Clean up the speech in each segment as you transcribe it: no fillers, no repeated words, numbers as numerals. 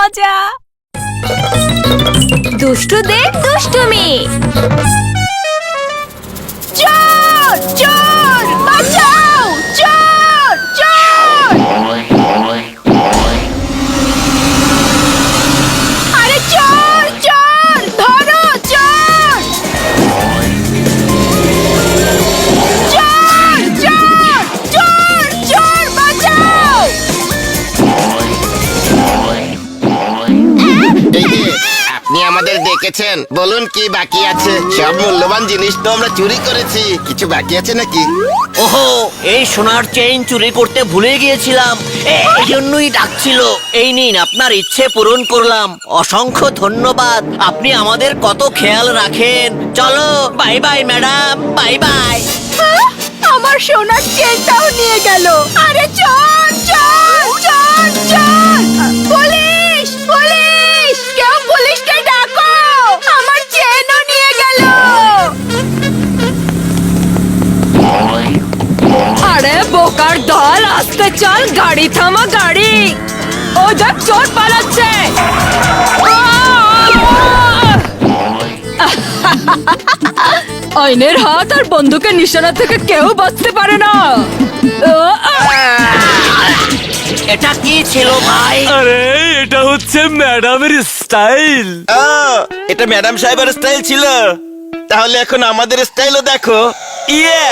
মজা। দুষ্টুদের দুষ্টুমি। চোর চোর বাঁচাও, চোর চোর। আরে চোর চোর ধরো, চোর চোর চোর চোর চোর বাঁচাও। এই যে, আপনি আমাদের ডেকেছেন, বলুন কি বাকি আছে? সব মূল্যবান জিনিস তো আমরা চুরি করেছি, কিছু বাকি আছে নাকি? ওহো, এই সোনার চেইন চুরি করতে ভুলে গিয়েছিলাম, এই জন্যই ডাকছিল। এই নিন, আপনার ইচ্ছে পূরণ করলাম। অসংখ্য ধন্যবাদ, আপনি আমাদের কত খেয়াল রাখেন। চলো, bye bye madam, bye bye. আমার সোনার চেনটাও নিয়ে গেল। আরে চোর চোর চোর চোর। পুলিশ পুলিশ, কেউ পুলিশকে ডাকো, আমার চেনও নিয়ে গেল। আরে বোকার দল, আস্তে চল, গাড়ি থামা গাড়ি। ও দেখ, চোর পালাচ্ছে। আইনের হাত আর বন্দুকের নিশানা থেকে কেউ বাঁচতে পারে না। এটা কি ছিল ভাই? আরে এটা হচ্ছে ম্যাডামের স্টাইল। এটা ম্যাডাম সাহেবের স্টাইল ছিল, তাহলে এখন আমাদের স্টাইলও দেখো। ইয়ে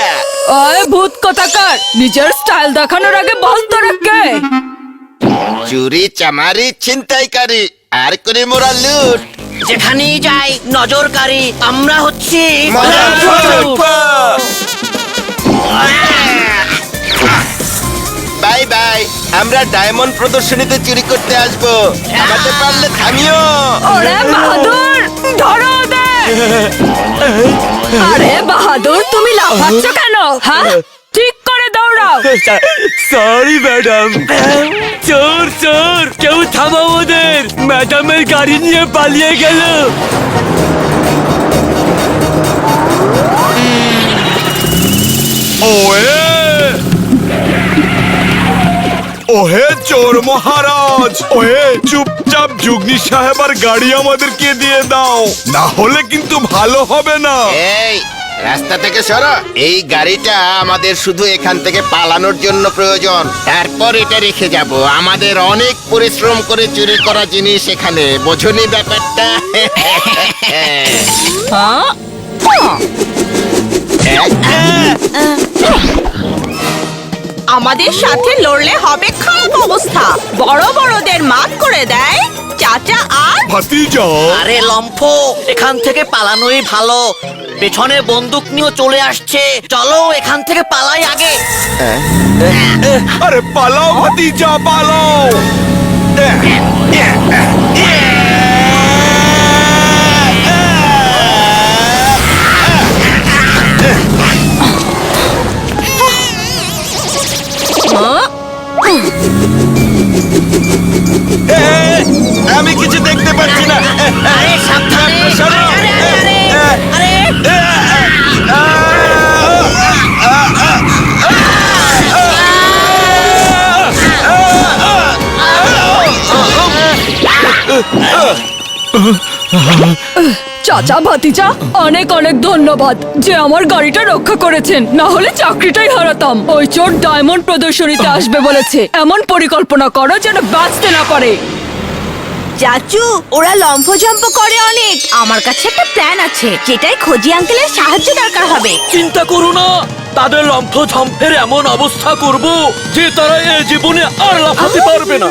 আয় ভূত কথাকার, নিজের স্টাইল দেখানোর আগে বল তোরা কে? চুরি চামারি ছিনতাইকারী আর করে মোরা লুট। যেখানেই যাই নজরকারী, আমরা হচ্ছি বাই বাই, আমরা ডায়মন্ড প্রদর্শনীতে চুরি করতে আসবো, আমাকে পারলে থামিও। ওরে বাহাদুর, ধরো ওদের। আরে বাহাদুর, তুমি লাফাচ্ছ কেন? হ্যাঁ, ঠিক করে দৌড়াও। Sorry madam. চোর চোর, কেউ থামাও ওদের, ম্যাডামের গাড়ি নিয়ে পালিয়ে গেল। ওহে চোর মহারাজ, ওহে চুপচাপ যুগনি সাহেবার গাড়ি আমাদেরকে দিয়ে দাও, না হলে কিন্তু ভালো হবে না। এই রাস্তা থেকে সরো, এই গাড়িটা আমাদের শুধু এখান থেকে পালানোর জন্য প্রয়োজন, তারপর এটা রেখে যাব। আমাদের অনেক পরিশ্রম করে চুরি করা জিনিস এখানে, বোঝনি ব্যাপারটা? আমাদের সাথে লড়লে হবে খারাপ অবস্থা। বড় বড়দের মাফ করে দেয় চাচা আর ভাতিজা। আরে লম্ফ, এখান থেকে পালানোই ভালো। পেছনে বন্দুক নিয়ে চলে আসছে, চলো এখান থেকে পালাই আগে। আরে পালাও ভাতিজা, পালাও। আমি কিছু দেখতে পাচ্ছি না। আরে সাবধানে, আরে আরে আরে চাচা ভাতিজা, অনেক অনেক ধন্যবাদ যে আমার গাড়িটা রক্ষা করেছেন, না হলে চাকরিটাই হারাতাম। ওই চোর ডায়মন্ড প্রদর্শনীতে আসবে বলেছে, এমন পরিকল্পনা করো যেন বাঁচতে না পারে। চাচু, ওরা লম্ফঝম্প করে অনেক। আমার কাছে একটা প্ল্যান আছে, যেটাই খোঁজি আঙ্কেলের সাহায্য দরকার হবে। চিন্তা করো না, তাদের লম্ফ ঝম্পের এমন অবস্থা করব যে তারা এ জীবনে আর লাফাতে পারবে না।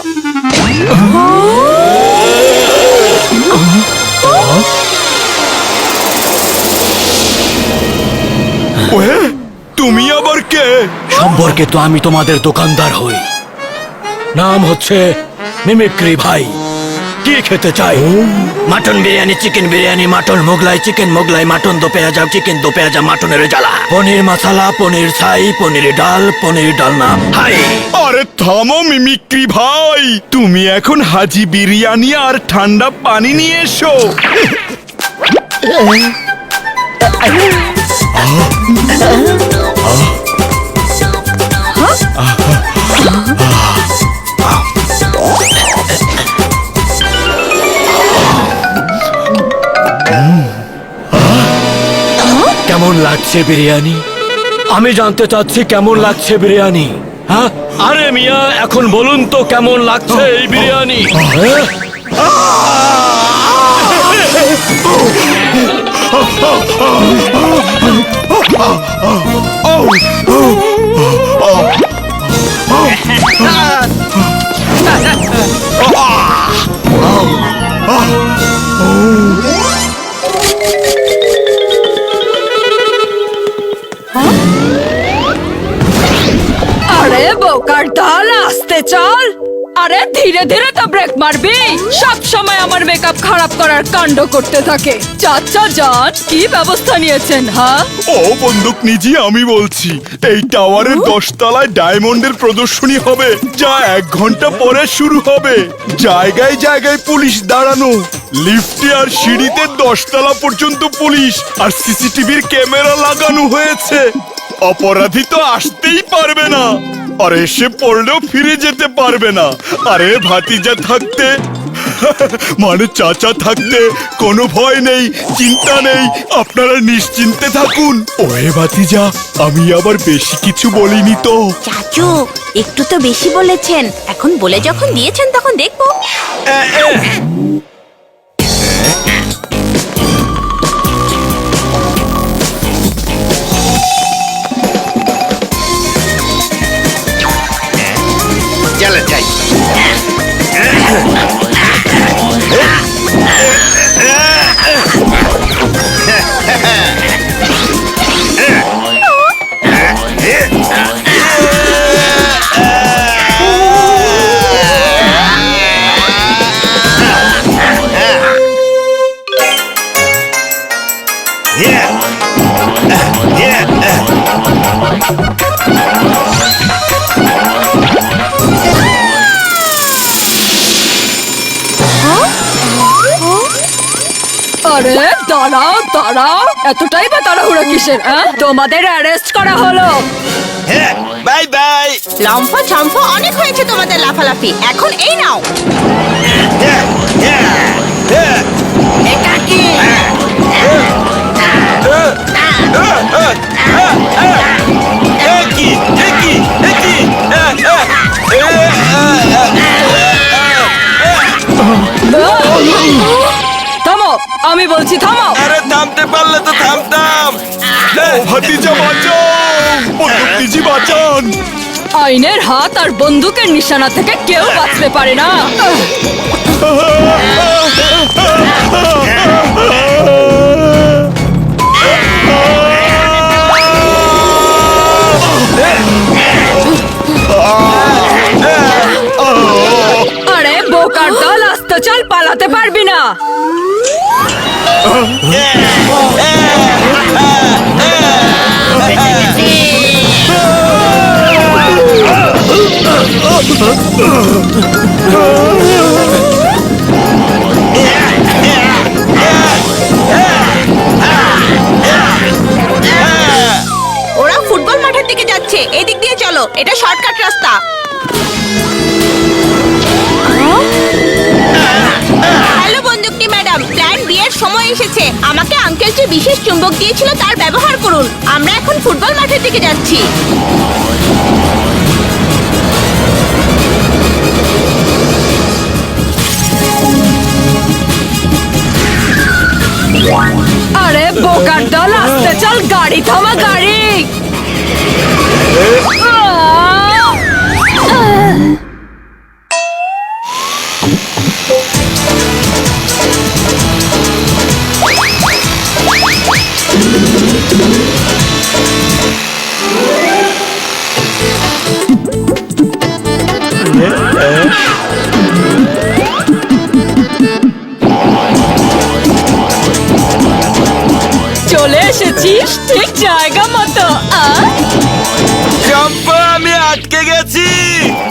ওহে, তুমি আবার কে? সম্পর্কে তো আমি তোমাদের দোকানদার হই, নাম হচ্ছে মিমিক্রি ভাই। কি খেতে চাই? Mutton biryani, chicken biryani, mutton Mughlai, chicken Mughlai, mutton দো পেঁয়াজা, চিকেন দো পেঁয়াজা, মাটনের জ্বালা, পনির মশলা, পনির ছাই, পনির ডালনা। হাই, আরে থামো মিমিক্রি ভাই, তুমি এখন হাজি বিরিয়ানি আর ঠান্ডা পানি নিয়ে এসো। লাগছে বিরিয়ানি? আমি জানতে চাচ্ছি কেমন লাগছে বিরিয়ানি। হ্যাঁ, আরে মিয়া এখন বলুন তো কেমন লাগছে এই বিরিয়ানি? হ্যাঁ? আরে বোকার দল, আসতে চল। আরে ধীরে ধীরে তো ব্রেক মারবি। সব সময় আমার মেকআপ খারাপ করার কাণ্ড করতে থাকে। চাচা যান, কি ব্যবস্থা নিয়েছেন? হ্যাঁ, ও বন্দুক নিজি, আমি বলছি এই টাওয়ারের 10 তলায় ডায়মন্ডের প্রদর্শনী হবে, যা 1 ঘন্টা পরে শুরু হবে। জায়গায় জায়গায় পুলিশ দাঁড়ানো, লিফটে আর সিঁড়িতে 10 তলা পর্যন্ত পুলিশ আর সিসিটিভির ক্যামেরা লাগানো হয়েছে। অপরাধী তো আসতেই পারবে না, আর এসে পড়লেও ফিরে যেতে পারবে না। আরে ভাতিজা থাকতে মানে চাচা থাকতে কোনো ভয় নেই, চিন্তা নেই, আপনারা নিশ্চিন্তে থাকুন। ওরে ভাতিজা, আমি আবার বেশি কিছু বলিনি তো? চাচু একটু তো বেশি বলেছেন, এখন বলে যখন দিয়েছেন তখন দেখবো। চলো যাই। আরে দাঁড়াও দাঁড়াও, এতটাই বা তাড়াহুড়ো কিসের? তোমাদের অ্যারেস্ট করা হলো। Bye bye. লম্ফা চম্ফা অনেক হয়েছে তোমাদের লাফালাফি, এখন এই নাও। এটা কি? থামো, আমি বলছি থামো। আরে থামতে পারলে তো থামতাম। ভাতিজা বাঁচাও, বন্দুক নিজি বাঁচান। আইনের হাত আর বন্দুকের নিশানা থেকে কেউ বাঁচতে পারে না। আরে বোকার দল, আসতে চল, পালাতে পারবি না। ওরা ফুটবল মাঠের দিকে যাচ্ছে, এদিক দিয়ে চলো, এটা শর্টকাট রাস্তা। হ্যালো বন্দুকটি ম্যাডাম, প্ল্যান বি এর সময় এসেছে। আমাকে আঙ্কেল যে বিশেষ চুম্বক দিয়েছিল তার ব্যবহার করুন। আমরা এখন ফুটবল মাঠের দিকে যাচ্ছি। আরে বোকার দল, আসতে চল, গাড়ি থামা, গাড়ি। চলে এসেছিস ঠিক জায়গা মতো। চম্পা, আমি আটকে গেছি,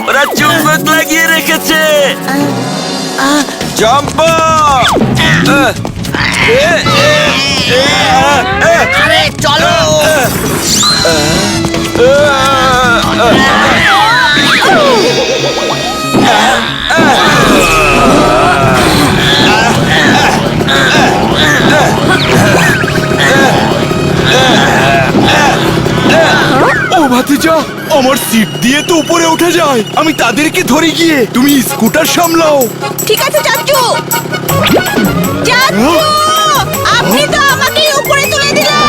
ওরা চুম্বক লাগিয়ে রেখেছে। চম্পা, আরে চলো। ভাতিজা, আমার সিট দিয়ে তো উপরে ওঠা যায়। আমি তাদেরকে ধরে গিয়ে তুমি স্কুটার সামলাও। ঠিক আছে চাচু। চাচু, আপনি তো আমাকে উপরে তুলে দিলেন।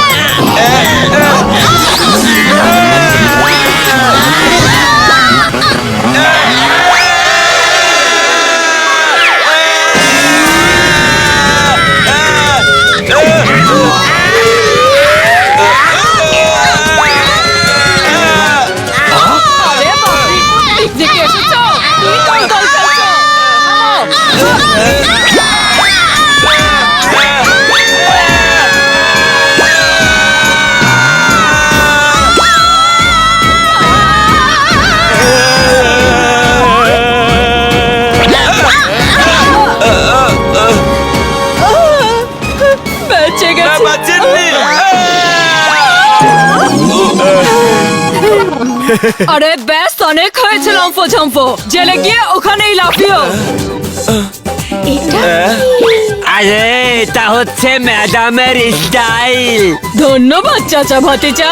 আরে বাপরে, পিকনিকে এসেছো? কি দল খেলছো? বেঁচে গেছে। বাঁচেননি। আরে ব্যাস, অনেক হয়েছে লম্ফো ঝম্ফো। জেলে গিয়ে ওখানেই লাফিও। আরে এটা হচ্ছে ম্যাডামের স্টাইল। ধন্যবাদ চাচা ভাতিজা।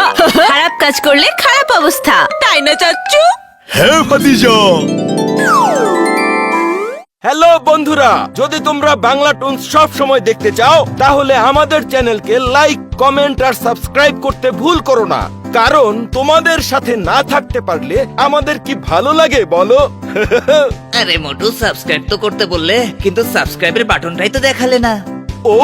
খারাপ কাজ করলে খারাপ অবস্থা, তাই না চাচু? হ্যাঁ ভাতিজা। হ্যালো বন্ধুরা, যদি তোমরা বাংলা টুনস সব সময় দেখতে চাও তাহলে আমাদের চ্যানেলকে লাইক, কমেন্ট আর সাবস্ক্রাইব করতে ভুল করো না, কারণ তোমাদের সাথে না থাকতে পারলে আমাদের কি ভালো লাগে বলো? আরে মোটু, সাবস্ক্রাইব তো করতে বললে, কিন্তু সাবস্ক্রাইবের বাটনটাই তো দেখালে না। ও,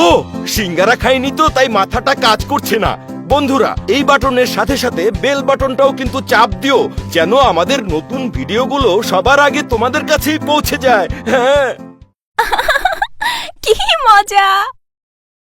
সিঙ্গারা খাইনি তো তাই মাথাটা কাজ করছে না। বন্ধুরা, এই বাটনের সাথে সাথে বেল বাটনটাও কিন্তু চাপ দিও, যেন আমাদের নতুন ভিডিওগুলো সবার আগে তোমাদের কাছেই পৌঁছে যায়। হ্যাঁ, কি মজা!